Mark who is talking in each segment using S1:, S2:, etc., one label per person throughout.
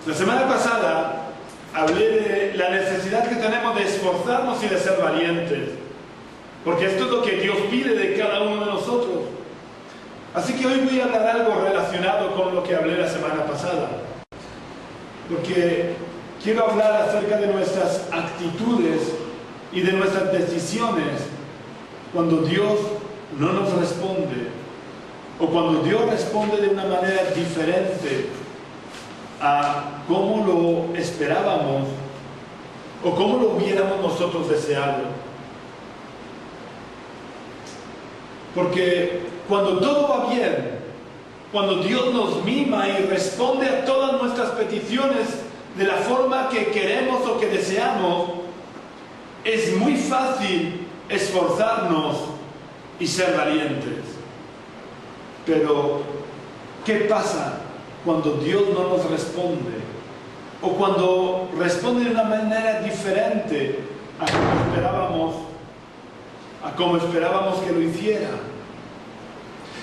S1: La semana pasada hablé de la necesidad que tenemos de esforzarnos y de ser valientes, porque esto es lo que Dios pide de cada uno de nosotros. Así que hoy voy a hablar algo relacionado con lo que hablé la semana pasada, porque quiero hablar acerca de nuestras actitudes y de nuestras decisiones cuando Dios no nos responde, o cuando Dios responde de una manera diferente a cómo lo esperábamos o cómo lo hubiéramos nosotros deseado. Porque cuando todo va bien, cuando Dios nos mima y responde a todas nuestras peticiones de la forma que queremos o que deseamos, es muy fácil esforzarnos y ser valientes. Pero, ¿qué pasa cuando Dios no nos responde? O cuando responde de una manera diferente a como esperábamos que lo hiciera.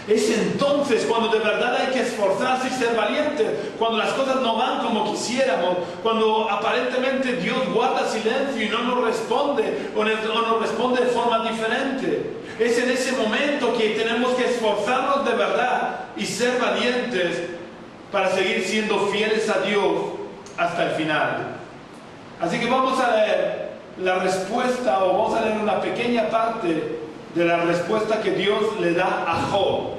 S1: Es entonces cuando de verdad hay que esforzarse y ser valientes, cuando las cosas no van como quisiéramos, cuando aparentemente Dios guarda silencio y no nos responde o nos responde de forma diferente. Es en ese momento que tenemos que esforzarnos de verdad y ser valientes para seguir siendo fieles a Dios hasta el final. Así que vamos a leer la respuesta, o vamos a leer una pequeña parte de la respuesta que Dios le da a Job.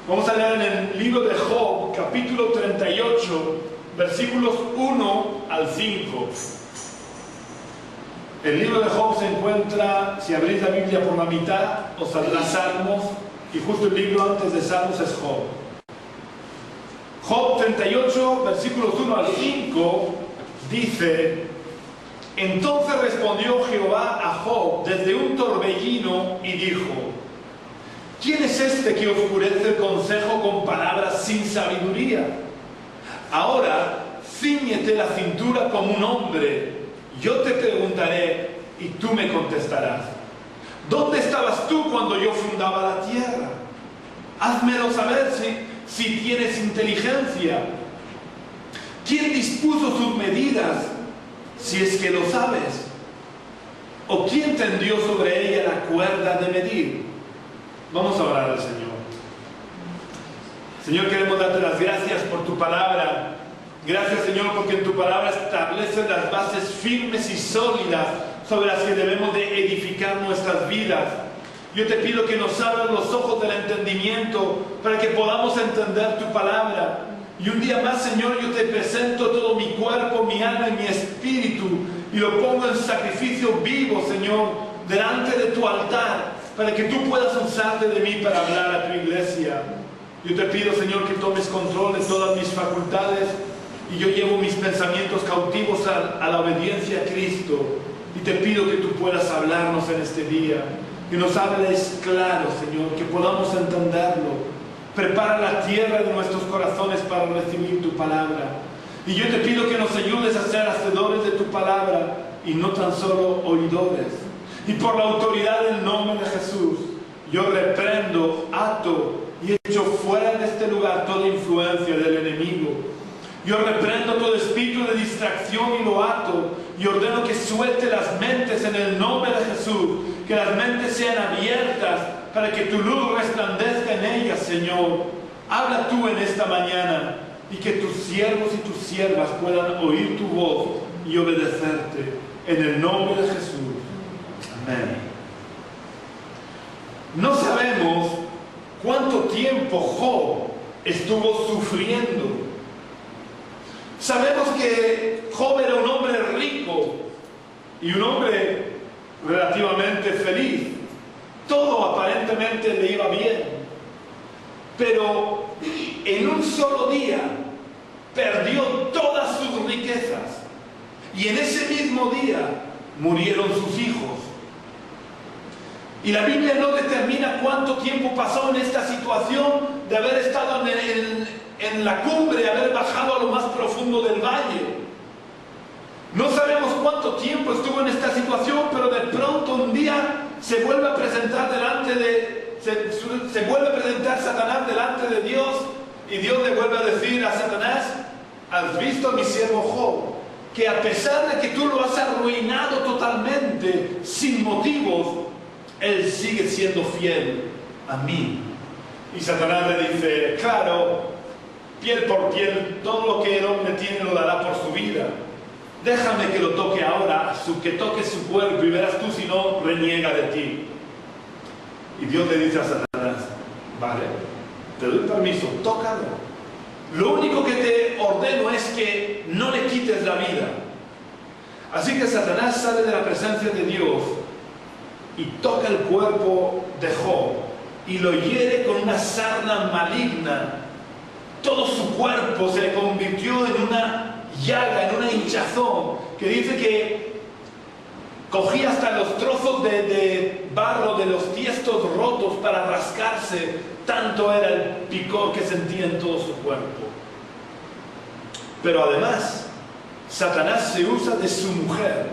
S1: Vamos a leer en el libro de Job, capítulo 38, versículos 1 al 5. El libro de Job se encuentra, si abrís la Biblia por la mitad, os saldrá Salmos, y justo el libro antes de Salmos es Job. Job 38, versículos 1 al 5, dice: Entonces respondió Jehová a Job desde un torbellino y dijo: ¿Quién es este que oscurece el consejo con palabras sin sabiduría? Ahora cíñete la cintura como un hombre. Yo te preguntaré y tú me contestarás. ¿Dónde estabas tú cuando yo fundaba la tierra? Házmelo saber si tienes inteligencia. ¿Quién dispuso sus medidas, si es que lo sabes? ¿O quién tendió sobre ella la cuerda de medir? Vamos a orar al Señor. Señor, queremos darte las gracias por tu palabra. Gracias, Señor, porque en tu palabra estableces las bases firmes y sólidas sobre las que debemos de edificar nuestras vidas. Yo te pido que nos abras los ojos del entendimiento para que podamos entender tu palabra. Y un día más, Señor, yo te presento todo mi cuerpo, mi alma y mi espíritu, y lo pongo en sacrificio vivo, Señor, delante de tu altar, para que tú puedas usarte de mí para hablar a tu iglesia. Yo te pido, Señor, que tomes control de todas mis facultades, y yo llevo mis pensamientos cautivos a la obediencia a Cristo. Y te pido que tú puedas hablarnos en este día, que nos hables claro, Señor, que podamos entenderlo. Prepara la tierra de nuestros corazones para recibir tu palabra. Y yo te pido que nos ayudes a ser hacedores de tu palabra y no tan solo oidores. Y por la autoridad del nombre de Jesús, yo reprendo, ato y echo fuera de este lugar toda influencia del enemigo. Yo reprendo todo espíritu de distracción y lo ato, y ordeno que suelte las mentes en el nombre de Jesús, que las mentes sean abiertas para que tu luz resplandezca en ellas, Señor. Habla tú en esta mañana, y que tus siervos y tus siervas puedan oír tu voz y obedecerte, en el nombre de Jesús. Amén. No sabemos cuánto tiempo Job estuvo sufriendo. Sabemos que Job era un hombre rico y un hombre relativamente feliz. Todo aparentemente le iba bien. Pero en un solo día perdió todas sus riquezas. Y en ese mismo día murieron sus hijos. Y la Biblia no determina cuánto tiempo pasó en esta situación de haber estado en la cumbre, haber bajado a lo más profundo del valle. No sabemos cuánto tiempo estuvo en esta situación, pero de pronto un día se vuelve a presentar Satanás delante de Dios, Y Dios le vuelve a decir a Satanás, ¿has visto a mi siervo Job? Que a pesar de que tú lo has arruinado totalmente, sin motivos, él sigue siendo fiel a mí. Y Satanás le dice, claro, piel por piel, todo lo que el hombre tiene lo dará por su vida. Déjame que lo toque ahora, que toque su cuerpo y verás tú si no reniega de ti. Y Dios le dice a Satanás, vale, te doy permiso, tócalo. Lo único que te ordeno es que no le quites la vida. Así que Satanás sale de la presencia de Dios y toca el cuerpo de Job y lo hiere con una sarna maligna. Todo su cuerpo se le convirtió en una llaga, en una hinchazón, que dice que cogía hasta los trozos de barro de los tiestos rotos para rascarse, tanto era el picor que sentía en todo su cuerpo. Pero además, Satanás se usa de su mujer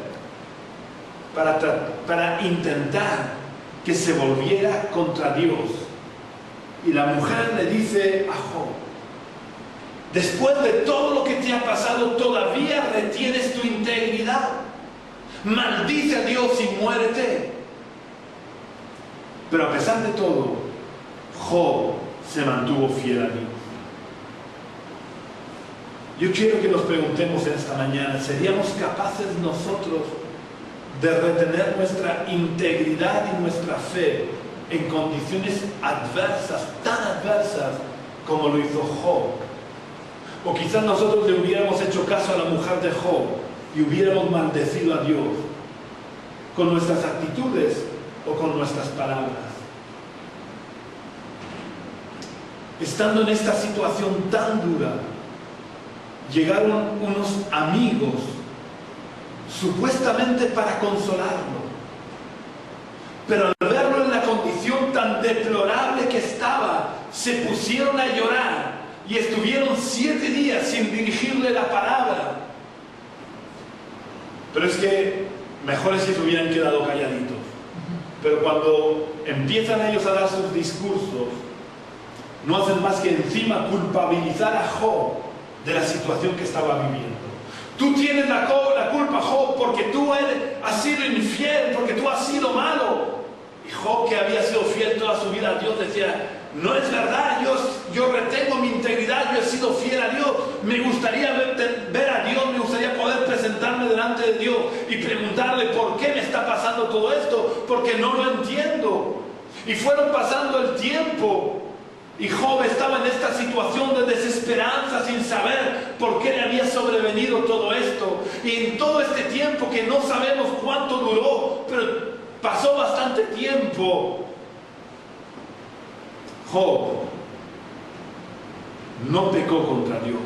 S1: para intentar que se volviera contra Dios. Y la mujer le dice a Job, después de todo lo que te ha pasado, ¿todavía retienes tu integridad? Maldice a Dios y muérete. Pero a pesar de todo, Job se mantuvo fiel a Dios. Yo quiero que nos preguntemos en esta mañana, ¿seríamos capaces nosotros de retener nuestra integridad y nuestra fe en condiciones adversas, tan adversas como lo hizo Job? O quizás nosotros le hubiéramos hecho caso a la mujer de Job y hubiéramos maldecido a Dios con nuestras actitudes o con nuestras palabras. Estando en esta situación tan dura, llegaron unos amigos supuestamente para consolarlo, pero al verlo en la condición tan deplorable que estaba, se pusieron a llorar y estuvieron 7 días sin dirigirle la palabra. Pero es que mejor es si se hubieran quedado calladitos. Pero cuando empiezan ellos a dar sus discursos, no hacen más que encima culpabilizar a Job de la situación que estaba viviendo. Tú tienes la culpa, Job, porque tú has sido infiel, porque tú has sido malo. Y Job, que había sido fiel toda su vida a Dios, decía, no es verdad, yo retengo mi integridad, yo he sido fiel a Dios. Me gustaría ver a Dios, me gustaría poder presentarme delante de Dios y preguntarle por qué me está pasando todo esto, porque no lo entiendo. Y fueron pasando el tiempo y Job estaba en esta situación de desesperanza sin saber por qué le había sobrevenido todo esto. Y en todo este tiempo, que no sabemos cuánto duró, pero pasó bastante tiempo, Job no pecó contra Dios.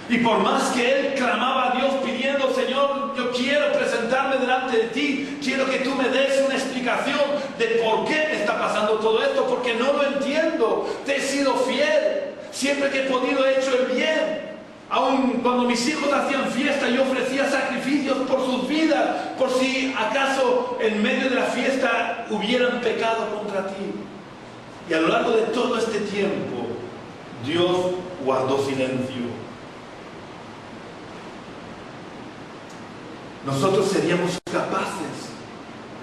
S1: Y por más que él clamaba a Dios pidiendo, Señor, yo quiero presentarme delante de ti, quiero que tú me des una explicación de por qué me está pasando todo esto, porque no lo entiendo. Te he sido fiel, siempre que he podido he hecho el bien. Aun cuando mis hijos hacían fiesta, yo ofrecía sacrificios por sus vidas, por si acaso en medio de la fiesta hubieran pecado contra ti. Y a lo largo de todo este tiempo, Dios guardó silencio. Nosotros seríamos capaces,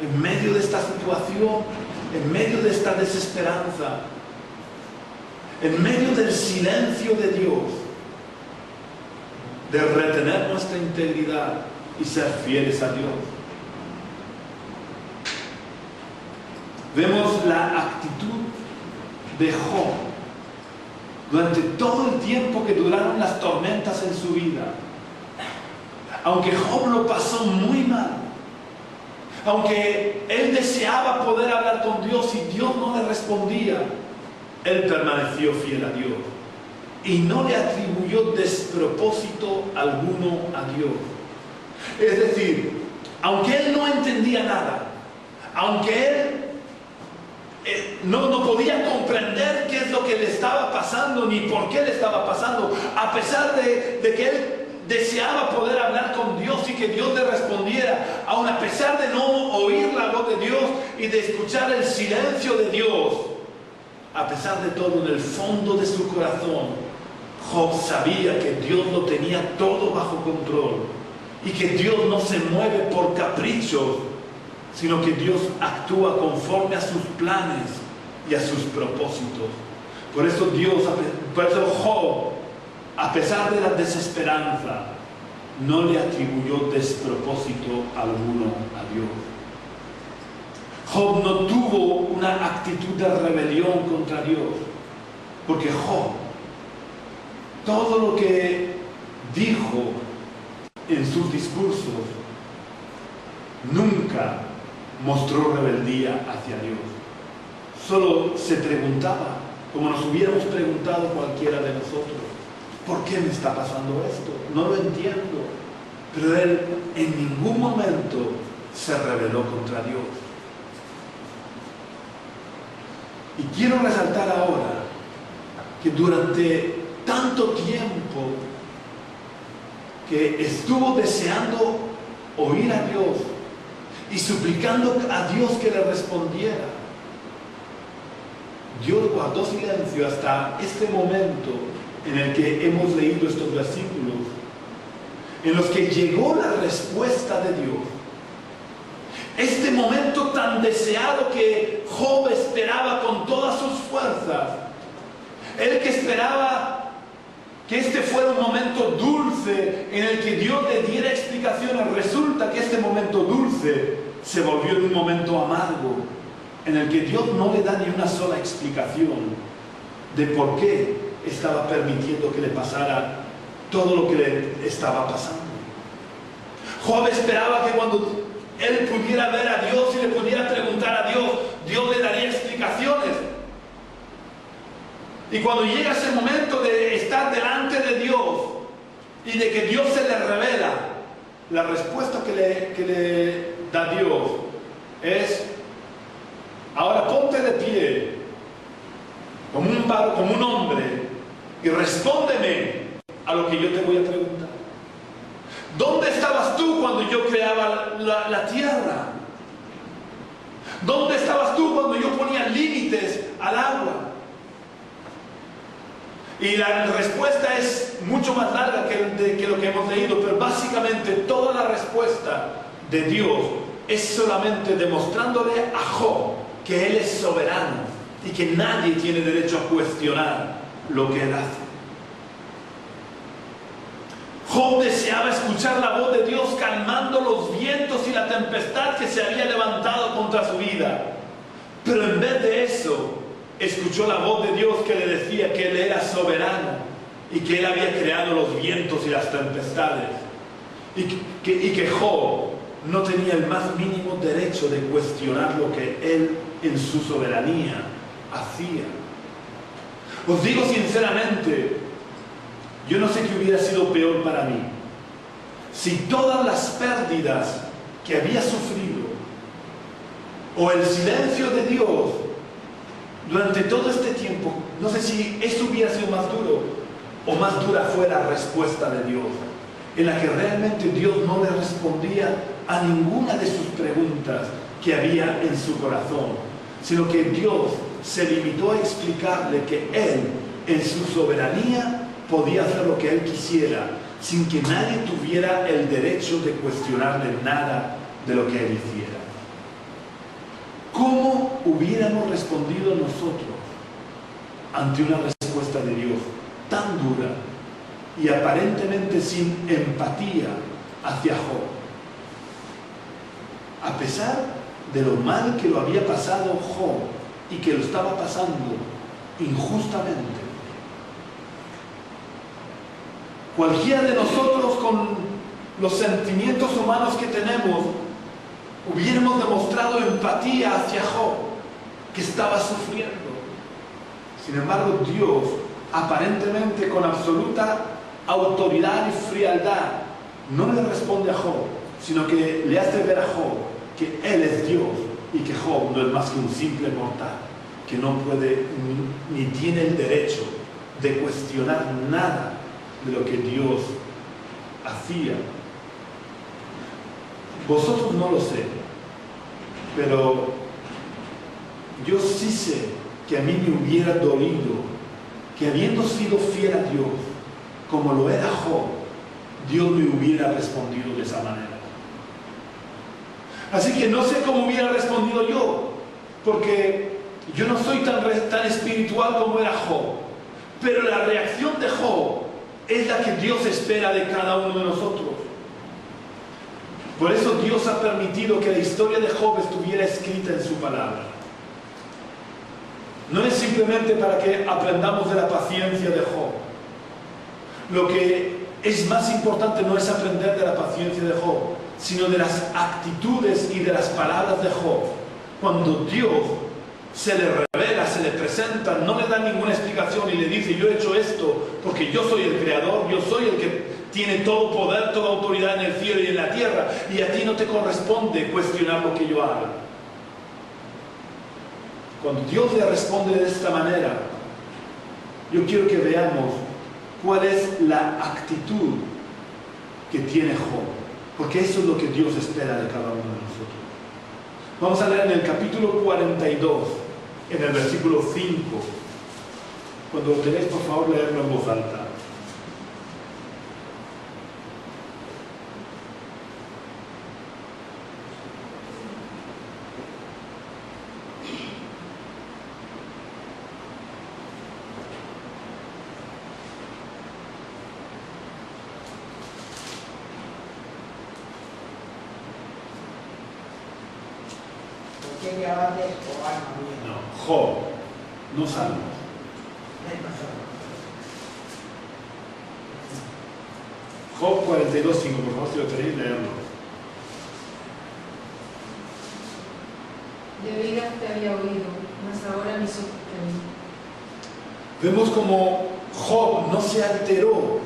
S1: en medio de esta situación, en medio de esta desesperanza, en medio del silencio de Dios, de retener nuestra integridad y ser fieles a Dios. Vemos la actitud de Job durante todo el tiempo que duraron las tormentas en su vida. Aunque Job lo pasó muy mal, aunque él deseaba poder hablar con Dios y Dios no le respondía, él permaneció fiel a Dios y no le atribuyó despropósito alguno a Dios. Es decir, aunque él no entendía nada, aunque él no podía comprender qué es lo que le estaba pasando ni por qué le estaba pasando, a pesar de que él deseaba poder hablar con Dios y que Dios le respondiera, aun a pesar de no oír la voz de Dios y de escuchar el silencio de Dios, a pesar pesar de todo, en el fondo de su corazón, Job sabía que Dios lo tenía todo bajo control y que Dios no se mueve por caprichos, sino que Dios actúa conforme a sus planes y a sus propósitos. Por eso Job, a pesar de la desesperanza, no le atribuyó despropósito alguno a Dios. Job no tuvo una actitud de rebelión contra Dios, porque Job, todo lo que dijo en sus discursos, nunca mostró rebeldía hacia Dios. Solo se preguntaba, como nos hubiéramos preguntado cualquiera de nosotros, ¿por qué me está pasando esto? No lo entiendo. Pero él en ningún momento se rebeló contra Dios. Y quiero resaltar ahora que durante tanto tiempo que estuvo deseando oír a Dios y suplicando a Dios que le respondiera, Dios guardó silencio hasta este momento en el que hemos leído estos versículos, en los que llegó la respuesta de Dios. Este momento tan deseado que Job esperaba con todas sus fuerzas. Él que esperaba que este fuera un momento dulce en el que Dios le diera explicaciones. Resulta que este momento dulce se volvió en un momento amargo, en el que Dios no le da ni una sola explicación de por qué estaba permitiendo que le pasara todo lo que le estaba pasando. Job esperaba que cuando él pudiera ver a Dios y le pudiera preguntar a Dios, Dios le daría explicaciones. Y cuando llega ese momento de estar delante de Dios y de que Dios se le revela, la respuesta que le da Dios es: ahora ponte de pie como un hombre y respóndeme a lo que yo te voy a preguntar. ¿Dónde estabas tú cuando yo creaba la tierra? ¿Dónde estabas tú cuando yo ponía límites al agua? Y la respuesta es mucho más larga que lo que hemos leído, pero básicamente toda la respuesta de Dios es solamente demostrándole a Job que Él es soberano y que nadie tiene derecho a cuestionar lo que Él hace. Job deseaba escuchar la voz de Dios calmando los vientos y la tempestad que se había levantado contra su vida. Pero en vez de eso, escuchó la voz de Dios que le decía que Él era soberano y que Él había creado los vientos y las tempestades. Y que Job no tenía el más mínimo derecho de cuestionar lo que Él en su soberanía hacía. Os digo sinceramente, yo no sé qué hubiera sido peor para mí. Si todas las pérdidas que había sufrido o el silencio de Dios durante todo este tiempo, no sé si eso hubiera sido más duro o más dura fue la respuesta de Dios, en la que realmente Dios no le respondía a ninguna de sus preguntas que había en su corazón, sino que Dios se limitó a explicarle que Él, en su soberanía, podía hacer lo que Él quisiera, sin que nadie tuviera el derecho de cuestionarle nada de lo que Él hiciera. ¿Cómo hubiéramos respondido nosotros ante una respuesta de Dios tan dura y aparentemente sin empatía hacia Job? A pesar de lo mal que lo había pasado Job y que lo estaba pasando injustamente, cualquiera de nosotros con los sentimientos humanos que tenemos hubiéramos demostrado empatía hacia Job, que estaba sufriendo. Sin embargo, Dios, aparentemente con absoluta autoridad y frialdad, no le responde a Job, sino que le hace ver a Job que Él es Dios y que Job no es más que un simple mortal, que no puede ni tiene el derecho de cuestionar nada de lo que Dios hacía. Vosotros no lo sé, pero yo sí sé que a mí me hubiera dolido que habiendo sido fiel a Dios, como lo era Job, Dios me hubiera respondido de esa manera. Así que no sé cómo hubiera respondido yo, porque yo no soy tan espiritual como era Job. Pero la reacción de Job es la que Dios espera de cada uno de nosotros. Por eso Dios ha permitido que la historia de Job estuviera escrita en su palabra. No es simplemente para que aprendamos de la paciencia de Job. Lo que es más importante no es aprender de la paciencia de Job, sino de las actitudes y de las palabras de Job. Cuando Dios se le revela, se le presenta, no le da ninguna explicación y le dice: yo he hecho esto porque yo soy el creador, yo soy el que tiene todo poder, toda autoridad en el cielo y en la tierra, y a ti no te corresponde cuestionar lo que yo haga. Cuando Dios le responde de esta manera, yo quiero que veamos cuál es la actitud que tiene Job, porque eso es lo que Dios espera de cada uno de nosotros. Vamos a leer en el capítulo 42, en el versículo 5. Cuando lo tenéis, por favor, leerlo en voz alta. No, Job, no Salmos. Job 42:5, por favor, si lo queréis leerlo.
S2: De oídas te había oído, mas ahora mis ojos te ven.
S1: Vemos como Job no se alteró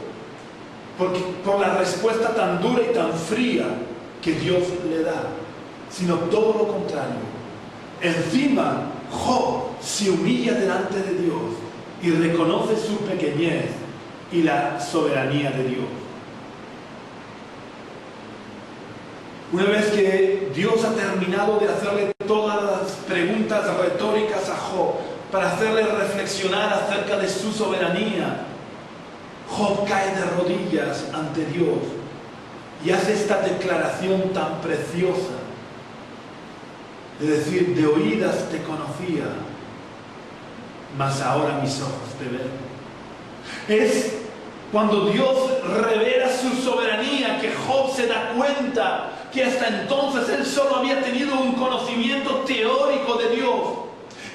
S1: por la respuesta tan dura y tan fría que Dios le da, sino todo lo contrario. Encima, Job se humilla delante de Dios y reconoce su pequeñez y la soberanía de Dios. Una vez que Dios ha terminado de hacerle todas las preguntas retóricas a Job para hacerle reflexionar acerca de su soberanía, Job cae de rodillas ante Dios y hace esta declaración tan preciosa. Es decir, de oídas te conocía, mas ahora mis ojos te ven. Es cuando Dios revela su soberanía que Job se da cuenta que hasta entonces él solo había tenido un conocimiento teórico de Dios.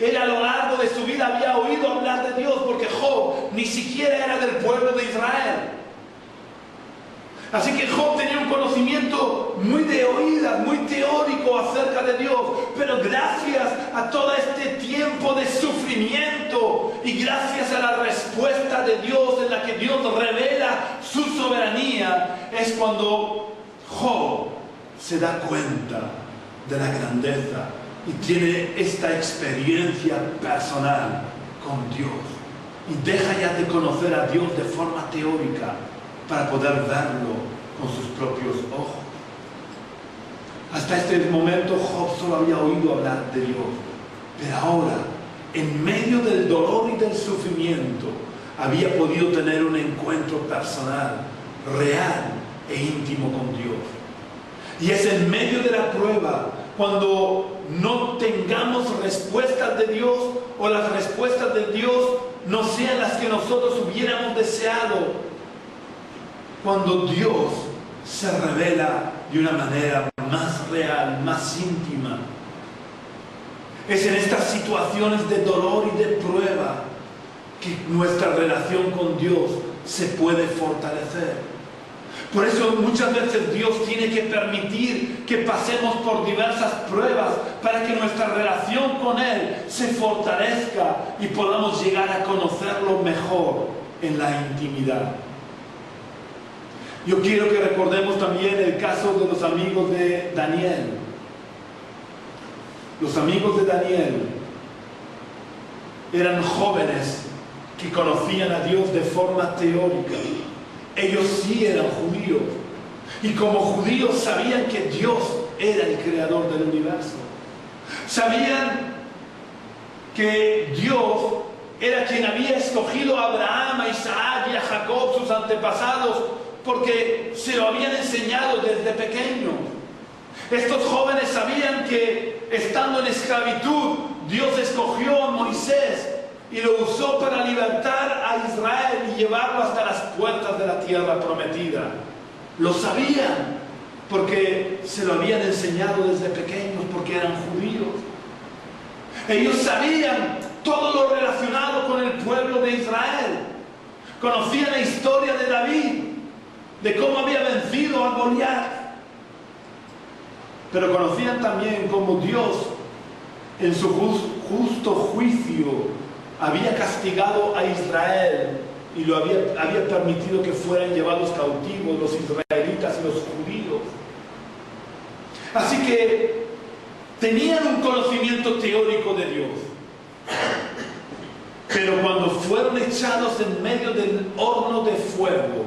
S1: Él a lo largo de su vida había oído hablar de Dios, porque Job ni siquiera era del pueblo de Israel. Así que Job tenía un conocimiento muy de oídas, muy teórico acerca de Dios. Pero gracias a todo este tiempo de sufrimiento y gracias a la respuesta de Dios en la que Dios revela su soberanía, es cuando Job se da cuenta de la grandeza y tiene esta experiencia personal con Dios. Y deja ya de conocer a Dios de forma teórica para poder verlo con sus propios ojos. Hasta este momento Job solo había oído hablar de Dios, pero ahora, en medio del dolor y del sufrimiento, había podido tener un encuentro personal, real e íntimo con Dios. Y es en medio de la prueba, cuando no tengamos respuestas de Dios o las respuestas de Dios no sean las que nosotros hubiéramos deseado, cuando Dios se revela de una manera más real, más íntima. Es en estas situaciones de dolor y de prueba que nuestra relación con Dios se puede fortalecer. Por eso muchas veces Dios tiene que permitir que pasemos por diversas pruebas para que nuestra relación con Él se fortalezca y podamos llegar a conocerlo mejor en la intimidad. Yo quiero que recordemos también el caso de los amigos de Daniel. Los amigos de Daniel eran jóvenes que conocían a Dios de forma teórica. Ellos sí eran judíos. Y como judíos sabían que Dios era el creador del universo. Sabían que Dios era quien había escogido a Abraham, a Isaac y a Jacob, sus antepasados, porque se lo habían enseñado desde pequeño. Estos jóvenes sabían que estando en esclavitud, Dios escogió a Moisés y lo usó para libertar a Israel y llevarlo hasta las puertas de la tierra prometida. Lo sabían porque se lo habían enseñado desde pequeños, porque eran judíos. Ellos sabían todo lo relacionado con el pueblo de Israel. Conocían la historia de David, de cómo había vencido a Goliat. Pero conocían también cómo Dios, en su justo juicio, había castigado a Israel y lo había permitido que fueran llevados cautivos los israelitas y los judíos. Así que tenían un conocimiento teórico de Dios. Pero cuando fueron echados en medio del horno de fuego,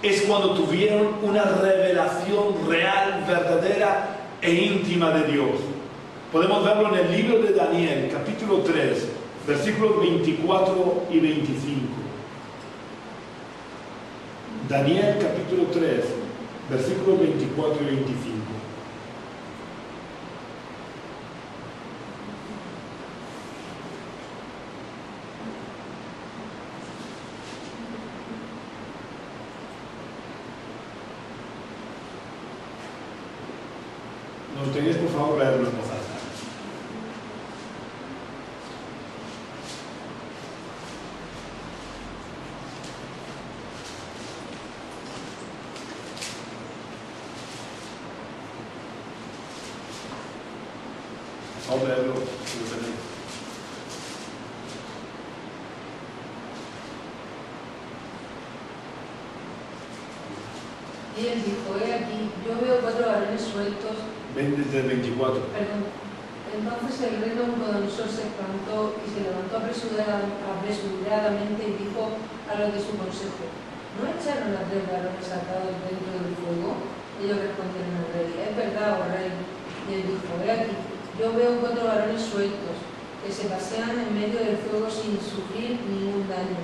S1: es cuando tuvieron una revelación real, verdadera e íntima de Dios. Podemos verlo en el libro de Daniel, capítulo 3, versículos 24 y 25. Daniel, capítulo 3, versículos 24 y 25. ¿Nos tenéis, por favor, leerlo en voz alta? Vamos a leerlo, si lo tenéis.
S2: Y él dijo, he aquí, yo veo 4 varones sueltos.
S1: Desde el 24.
S2: Perdón. Entonces el rey Nabucodonosor se espantó y se levantó apresuradamente y dijo a los de su consejo, ¿no echaron a 3 varones atados dentro del fuego? Ellos respondieron al rey, es verdad, oh rey. Y él dijo, he aquí, yo veo 4 varones sueltos que se pasean en medio del fuego sin sufrir ningún daño,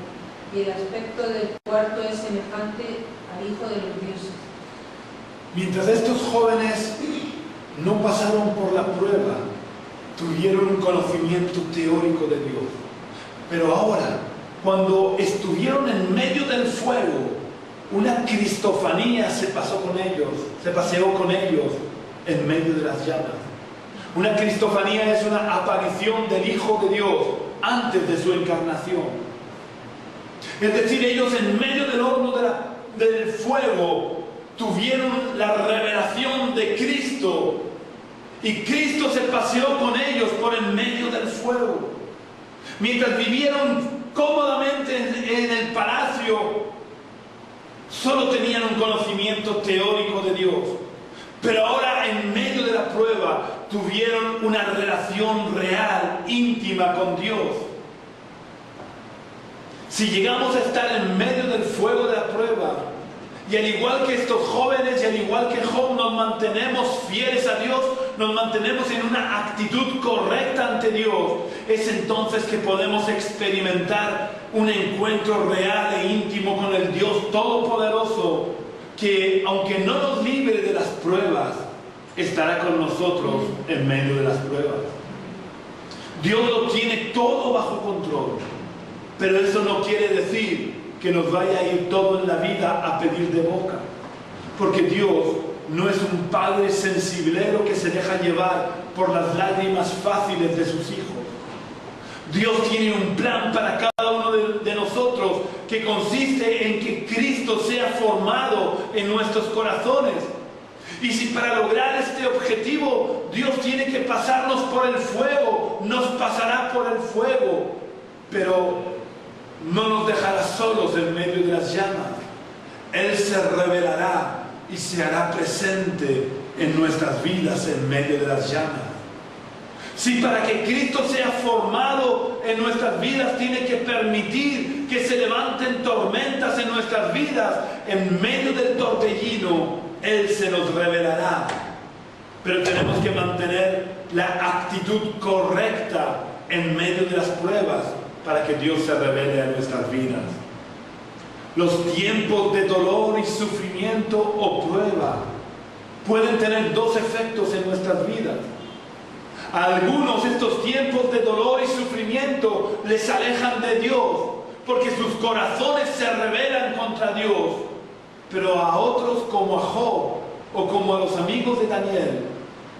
S2: y el aspecto del cuarto es semejante al Hijo de los dioses.
S1: Mientras estos jóvenes no pasaron por la prueba, tuvieron un conocimiento teórico de Dios. Pero ahora, cuando estuvieron en medio del fuego, una cristofanía se paseó con ellos en medio de las llamas. Una cristofanía es una aparición del Hijo de Dios antes de su encarnación. Es decir, ellos en medio del horno del fuego tuvieron la revelación de Cristo y Cristo se paseó con ellos por en medio del fuego. Mientras vivieron cómodamente en el palacio, solo tenían un conocimiento teórico de Dios. Pero ahora en medio de la prueba tuvieron una relación real, íntima con Dios. Si llegamos a estar en medio del fuego de la prueba, y al igual que estos jóvenes y al igual que Job nos mantenemos fieles a Dios, nos mantenemos en una actitud correcta ante Dios, es entonces que podemos experimentar un encuentro real e íntimo con el Dios Todopoderoso, que aunque no nos libre de las pruebas, estará con nosotros en medio de las pruebas. Dios lo tiene todo bajo control, pero eso no quiere decir que nos vaya a ir todo en la vida a pedir de boca, porque Dios no es un padre sensiblero que se deja llevar por las lágrimas fáciles de sus hijos. Dios tiene un plan para cada uno de nosotros que consiste en que Cristo sea formado en nuestros corazones. Y si para lograr este objetivo Dios tiene que pasarnos por el fuego, nos pasará por el fuego, pero no nos dejará solos en medio de las llamas. Él se revelará y se hará presente en nuestras vidas en medio de las llamas. Si para que Cristo sea formado en nuestras vidas tiene que permitir que se levanten tormentas en nuestras vidas, en medio del torbellino Él se nos revelará. Pero tenemos que mantener la actitud correcta en medio de las pruebas para que Dios se revele a nuestras vidas. Los tiempos de dolor y sufrimiento o prueba pueden tener dos efectos en nuestras vidas. A algunos estos tiempos de dolor y sufrimiento les alejan de Dios, porque sus corazones se rebelan contra Dios. Pero a otros, como a Job o como a los amigos de Daniel,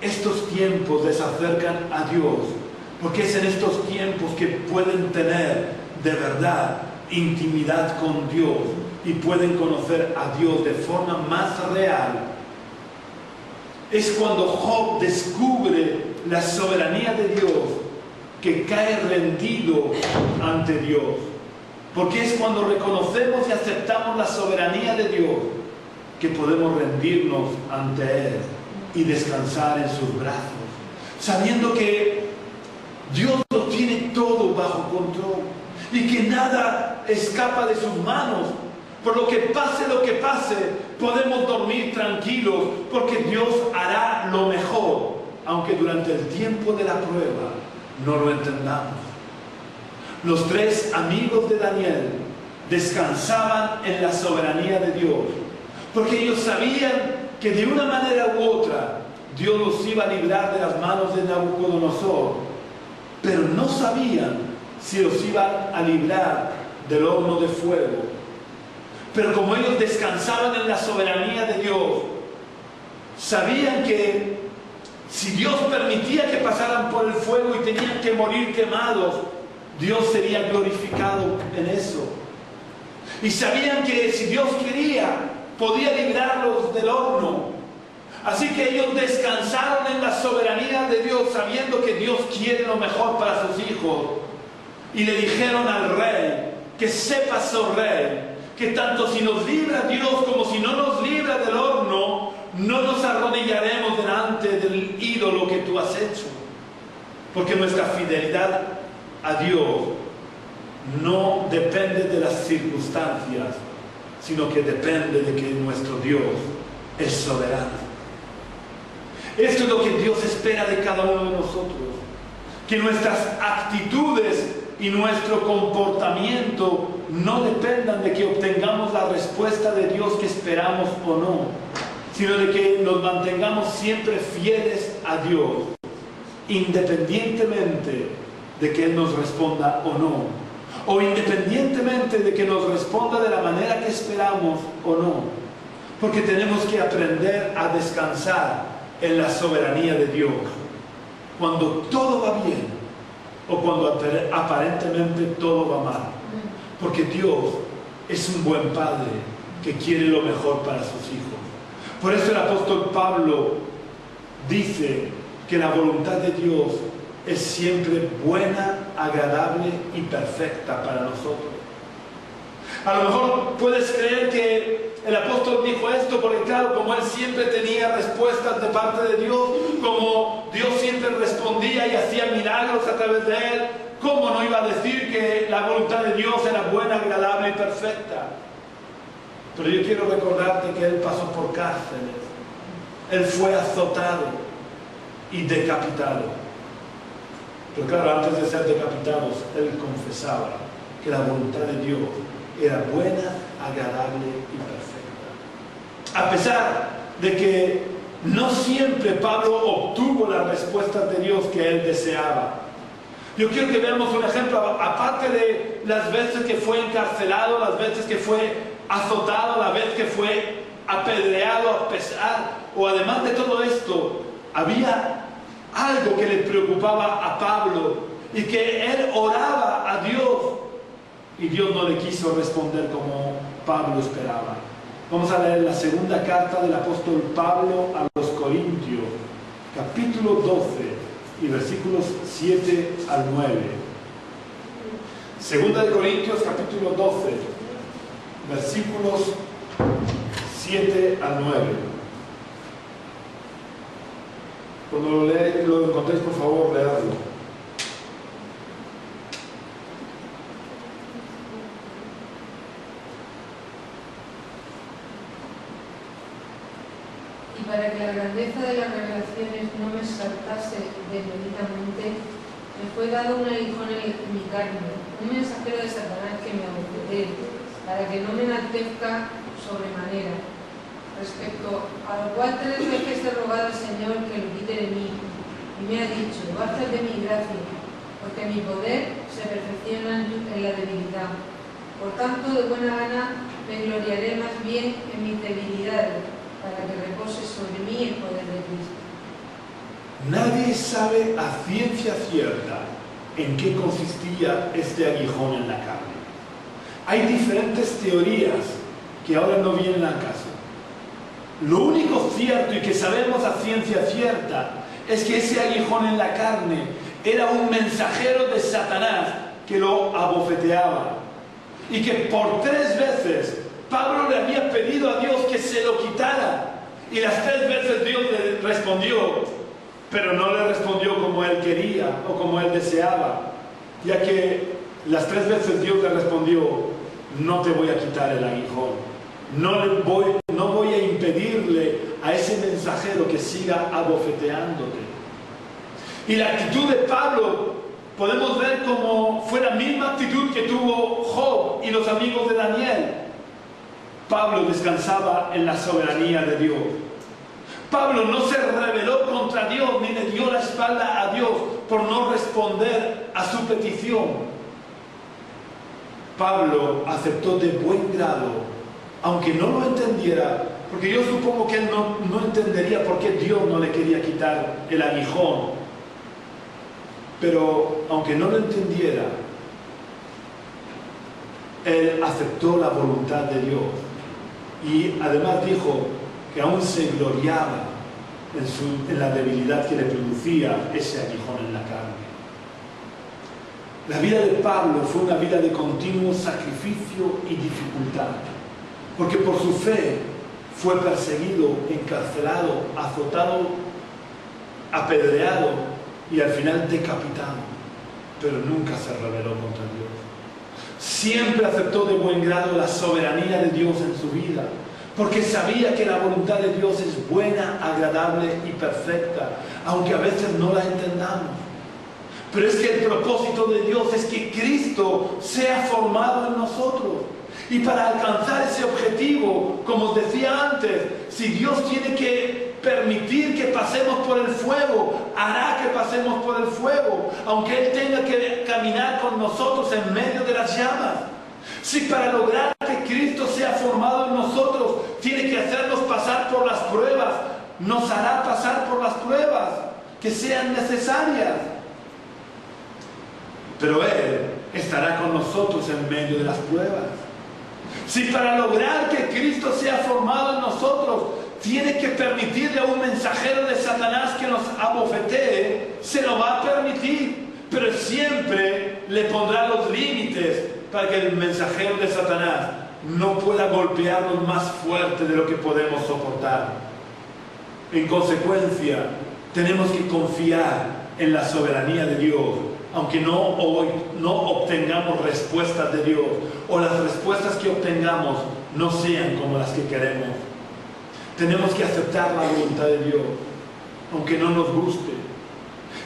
S1: estos tiempos les acercan a Dios, porque es en estos tiempos que pueden tener de verdad intimidad con Dios y pueden conocer a Dios de forma más real. Es cuando Job descubre la soberanía de Dios que cae rendido ante Dios, porque es cuando reconocemos y aceptamos la soberanía de Dios que podemos rendirnos ante Él y descansar en sus brazos, sabiendo que Dios lo tiene todo bajo control y que nada escapa de sus manos. Por lo que pase, podemos dormir tranquilos, porque Dios hará lo mejor, aunque durante el tiempo de la prueba no lo entendamos. Los tres amigos de Daniel descansaban en la soberanía de Dios, porque ellos sabían que de una manera u otra Dios los iba a librar de las manos de Nabucodonosor, pero no sabían si los iban a librar del horno de fuego. Pero como ellos descansaban en la soberanía de Dios, sabían que si Dios permitía que pasaran por el fuego y tenían que morir quemados, Dios sería glorificado en eso. Y sabían que si Dios quería, podía librarlos del horno. Así que ellos descansaron en la soberanía de Dios, sabiendo que Dios quiere lo mejor para sus hijos. Y le dijeron al rey: que sepas, oh rey, que tanto si nos libra Dios como si no nos libra del horno, no nos arrodillaremos delante del ídolo que tú has hecho. Porque nuestra fidelidad a Dios no depende de las circunstancias, sino que depende de que nuestro Dios es soberano. Esto es lo que Dios espera de cada uno de nosotros, que nuestras actitudes y nuestro comportamiento no dependan de que obtengamos la respuesta de Dios que esperamos o no, sino de que nos mantengamos siempre fieles a Dios, independientemente de que Él nos responda o no, o independientemente de que nos responda de la manera que esperamos o no, porque tenemos que aprender a descansar en la soberanía de Dios, cuando todo va bien o cuando aparentemente todo va mal, porque Dios es un buen Padre que quiere lo mejor para sus hijos. Por eso el apóstol Pablo dice que la voluntad de Dios es siempre buena, agradable y perfecta para nosotros. A lo mejor puedes creer que el apóstol dijo esto porque, claro, como él siempre tenía respuestas de parte de Dios, como Dios siempre respondía y hacía milagros a través de él, ¿cómo no iba a decir que la voluntad de Dios era buena, agradable y perfecta? Pero yo quiero recordarte que él pasó por cárceles, él fue azotado y decapitado. Pero claro, antes de ser decapitados, él confesaba que la voluntad de Dios era buena, agradable y perfecta. A pesar de que no siempre Pablo obtuvo las respuestas de Dios que él deseaba. Yo quiero que veamos un ejemplo, aparte de las veces que fue encarcelado, las veces que fue azotado, la vez que fue apedreado, a pesar, o además de todo esto, había algo que le preocupaba a Pablo y que él oraba a Dios y Dios no le quiso responder como Pablo esperaba. Vamos a leer la segunda carta del apóstol Pablo a los Corintios, capítulo 12 y versículos 7 al 9. Segunda de Corintios, capítulo 12, versículos 7 al 9. Cuando lo encontréis, por favor, leedlo.
S2: Y para que la grandeza de las revelaciones no me saltase desmedidamente, me fue dado un aguijón en mi carne, un mensajero de Satanás que me abofeté, para que no me enaltezca sobremanera. Respecto a lo cual 3 veces he rogado al Señor que lo quite de mí, y me ha dicho, bástate mi gracia, porque mi poder se perfecciona en la debilidad. Por tanto, de buena gana me gloriaré más bien en mis debilidades, para que repose sobre mí el poder de Cristo.
S1: Nadie sabe a ciencia cierta en qué consistía este aguijón en la carne. Hay diferentes teorías que ahora no vienen al caso. Lo único cierto y que sabemos a ciencia cierta es que ese aguijón en la carne era un mensajero de Satanás que lo abofeteaba. Y que por 3 veces Pablo le había pedido a Dios que se lo quitara. Y las 3 veces Dios le respondió, pero no le respondió como él quería o como él deseaba. Ya que las 3 veces Dios le respondió, no te voy a quitar el aguijón. No voy a impedirle a ese mensajero que siga abofeteándote. Y la actitud de Pablo podemos ver como fue la misma actitud que tuvo Job y los amigos de Daniel. Pablo descansaba en la soberanía de Dios. Pablo no se rebeló contra Dios ni le dio la espalda a Dios por no responder a su petición. Pablo aceptó de buen grado, aunque no lo entendiera, porque yo supongo que él no entendería por qué Dios no le quería quitar el aguijón. Pero aunque no lo entendiera, él aceptó la voluntad de Dios. Y además dijo que aún se gloriaba en la debilidad que le producía ese aguijón en la carne. La vida de Pablo fue una vida de continuo sacrificio y dificultad, porque por su fe fue perseguido, encarcelado, azotado, apedreado y al final decapitado, pero nunca se rebeló contra Dios. Siempre aceptó de buen grado la soberanía de Dios en su vida, porque sabía que la voluntad de Dios es buena, agradable y perfecta, aunque a veces no la entendamos. Pero es que el propósito de Dios es que Cristo sea formado en nosotros. Y para alcanzar ese objetivo, como os decía antes, si Dios tiene que permitir que pasemos por el fuego, hará que pasemos por el fuego, aunque Él tenga que caminar con nosotros en medio de las llamas. Si para lograr que Cristo sea formado en nosotros, tiene que hacernos pasar por las pruebas, nos hará pasar por las pruebas que sean necesarias. Pero Él estará con nosotros en medio de las pruebas. Si para lograr que Cristo sea formado en nosotros, tiene que permitirle a un mensajero de Satanás que nos abofetee, se lo va a permitir, pero siempre le pondrá los límites para que el mensajero de Satanás no pueda golpearnos más fuerte de lo que podemos soportar. En consecuencia, tenemos que confiar en la soberanía de Dios, aunque no obtengamos respuestas de Dios, o las respuestas que obtengamos no sean como las que queremos. Tenemos que aceptar la voluntad de Dios, aunque no nos guste.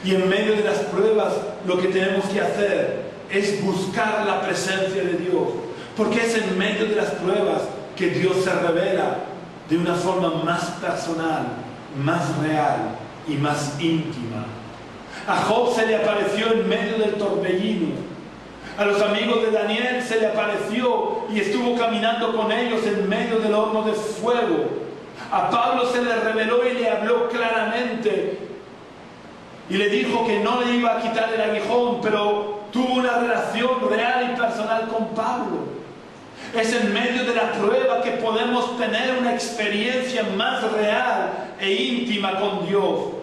S1: Y en medio de las pruebas, lo que tenemos que hacer es buscar la presencia de Dios, porque es en medio de las pruebas que Dios se revela de una forma más personal, más real y más íntima. A Job se le apareció en medio del torbellino. A los amigos de Daniel se le apareció y estuvo caminando con ellos en medio del horno de fuego. A Pablo se le reveló y le habló claramente y le dijo que no le iba a quitar el aguijón, pero tuvo una relación real y personal con Pablo. Es en medio de la prueba que podemos tener una experiencia más real e íntima con Dios.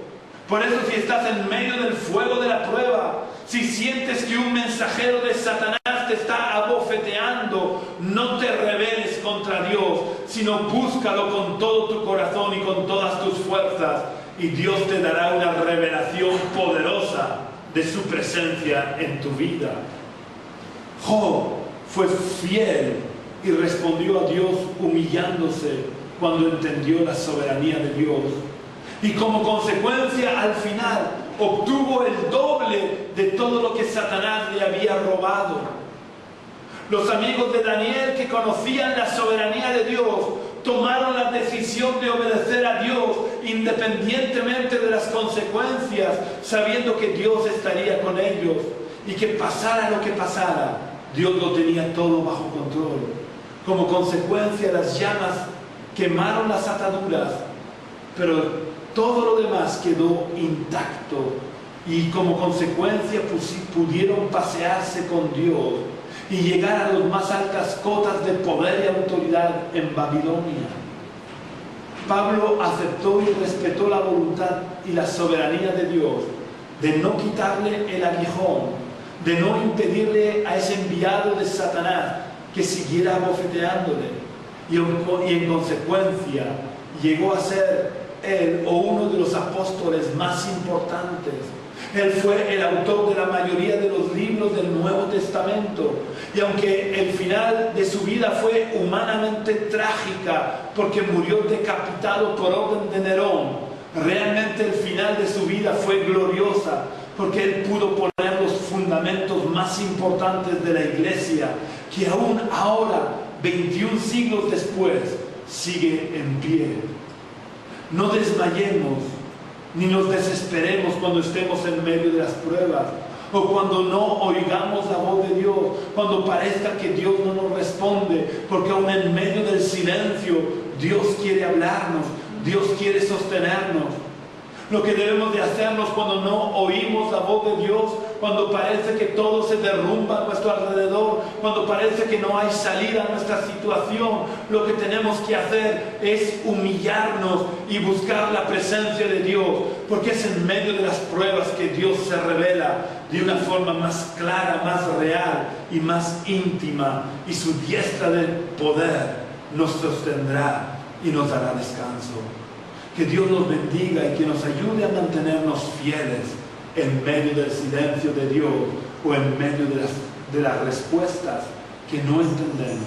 S1: Por eso, si estás en medio del fuego de la prueba, si sientes que un mensajero de Satanás te está abofeteando, no te rebeles contra Dios, sino búscalo con todo tu corazón y con todas tus fuerzas, y Dios te dará una revelación poderosa de su presencia en tu vida. Job fue fiel y respondió a Dios humillándose cuando entendió la soberanía de Dios. Y como consecuencia, al final, obtuvo el doble de todo lo que Satanás le había robado. Los amigos de Daniel, que conocían la soberanía de Dios, tomaron la decisión de obedecer a Dios independientemente de las consecuencias, sabiendo que Dios estaría con ellos y que pasara lo que pasara, Dios lo tenía todo bajo control. Como consecuencia, las llamas quemaron las ataduras, pero todo lo demás quedó intacto y como consecuencia pudieron pasearse con Dios y llegar a las más altas cotas de poder y autoridad en Babilonia. Pablo aceptó y respetó la voluntad y la soberanía de Dios, de no quitarle el aguijón, de no impedirle a ese enviado de Satanás que siguiera abofeteándole, y en consecuencia llegó a ser él o uno de los apóstoles más importantes. Él fue el autor de la mayoría de los libros del Nuevo Testamento. Y aunque el final de su vida fue humanamente trágica, porque murió decapitado por orden de Nerón, realmente el final de su vida fue gloriosa, porque él pudo poner los fundamentos más importantes de la iglesia, que aún ahora, 21 siglos después, sigue en pie. No desmayemos ni nos desesperemos cuando estemos en medio de las pruebas, o cuando no oigamos la voz de Dios, cuando parezca que Dios no nos responde, porque aún en medio del silencio Dios quiere hablarnos, Dios quiere sostenernos. Lo que debemos de hacernos cuando no oímos la voz de Dios, cuando parece que todo se derrumba a nuestro alrededor, cuando parece que no hay salida a nuestra situación, lo que tenemos que hacer es humillarnos y buscar la presencia de Dios, porque es en medio de las pruebas que Dios se revela de una forma más clara, más real y más íntima, y su diestra de poder nos sostendrá y nos dará descanso. Que Dios nos bendiga y que nos ayude a mantenernos fieles en medio del silencio de Dios o en medio de las respuestas que no entendemos.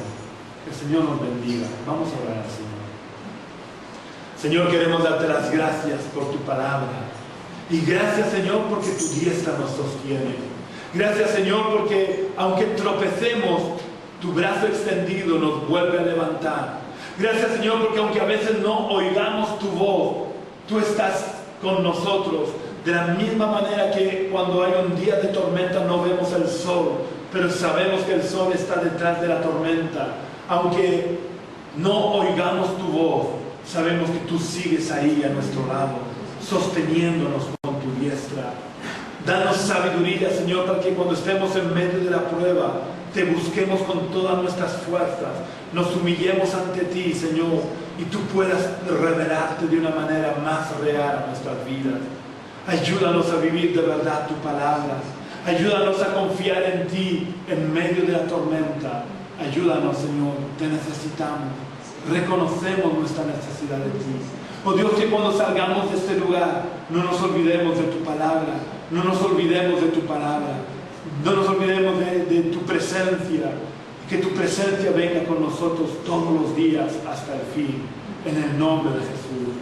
S1: Que el Señor nos bendiga. Vamos a orar al Señor. Señor, queremos darte las gracias por tu palabra. Y gracias, Señor, porque tu diestra nos sostiene. Gracias, Señor, porque aunque tropecemos, tu brazo extendido nos vuelve a levantar. Gracias, Señor, porque aunque a veces no oigamos tu voz, tú estás con nosotros. De la misma manera que cuando hay un día de tormenta no vemos el sol, pero sabemos que el sol está detrás de la tormenta. Aunque no oigamos tu voz, sabemos que tú sigues ahí a nuestro lado, sosteniéndonos con tu diestra. Danos sabiduría, Señor, para que cuando estemos en medio de la prueba, te busquemos con todas nuestras fuerzas, nos humillemos ante ti, Señor, y tú puedas revelarte de una manera más real a nuestras vidas. Ayúdanos a vivir de verdad tu palabra. Ayúdanos a confiar en ti en medio de la tormenta. Ayúdanos, Señor, te necesitamos. Reconocemos nuestra necesidad de ti. Oh Dios, que cuando salgamos de este lugar no nos olvidemos de tu palabra, no nos olvidemos de tu palabra, no nos olvidemos de tu presencia, que tu presencia venga con nosotros todos los días hasta el fin, en el nombre de Jesús.